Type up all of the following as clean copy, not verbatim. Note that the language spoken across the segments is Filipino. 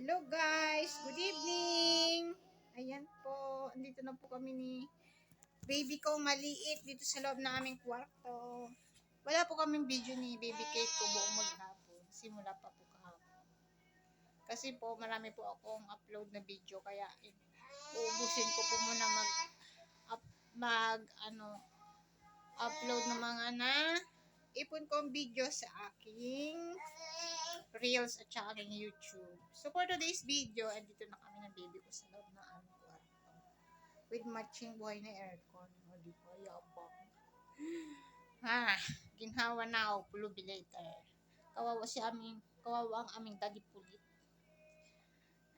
Hello guys, good evening. Ayan po, andito na po kami ni baby ko maliit dito sa loob ng aming kwarto. Wala po kaming video ni baby Kate ko buong maghapon. Simula pa po kahapon. Kasi po marami po akong upload na video kaya uubusin ko po muna upload ng mga ipon kong video sa aking Reels at saka aking YouTube. So for today's video, andito na kami ng baby ko sa loob ng aming kwarto. With matching buhay na aircon. O di ba, yabang. Ginhawa na ako, pulubi later. Kawawa ang aming daddy pulit.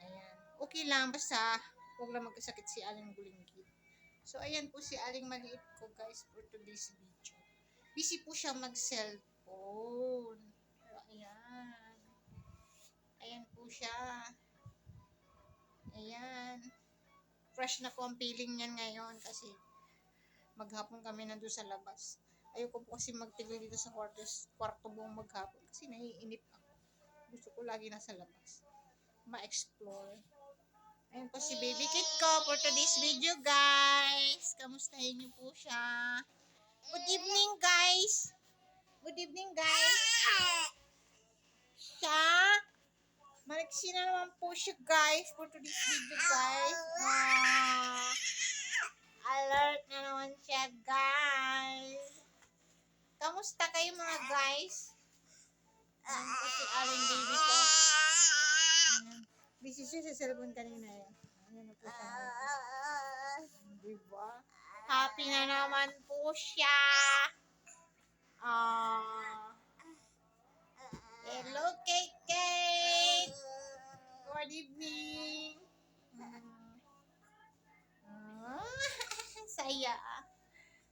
Ayan. Okay lang, basta huwag lang magkasakit si Aling Bulinggit. So ayan po si Aling maliit ko guys for today's video. Busy po siyang mag-cellphone. Pero ayan. Ayan po siya. Ayan. Fresh na po ang feeling niyan ngayon kasi maghapon kami nandun sa labas. Ayoko po kasi magtigil dito sa kwarto buong maghapon kasi naiinip ako. Gusto ko lagi nasa labas. Ma-explore. Ayan po si baby kid ko for today's video guys. Kamustahin niyo po siya. Good evening guys. Good evening guys. Siya. Maliksi na naman po siya guys for today's video guys. Alert na naman siya guys. Kamusta kayo mga guys? Ayan po si Aling baby ko. Busy siya sa cellphone kanina eh. Ayan na po siya. Diba? Happy na naman po siya. Hello Kate. Good evening. Saya.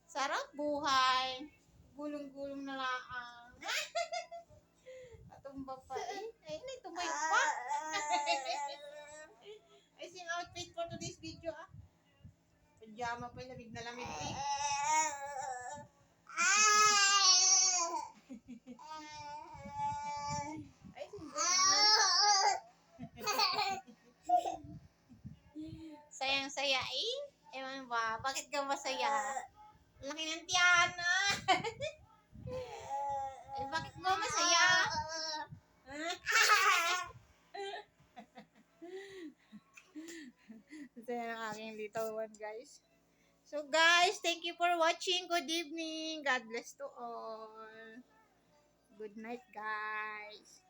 Sarap buhay. Gulong-gulong na lang. Natumba pa eh. Ay, tumayo pa. Ay, sing outfit for today's video ah. Pajama pa, lamig na lamig eh. Ay, sayang-saya eh. Ewan ba? Bakit ka masaya? Laki ng tiyana. Eh, bakit mo masaya? Saya ng aking little one, guys. So, guys, thank you for watching. Good evening. God bless to all. Good night, guys.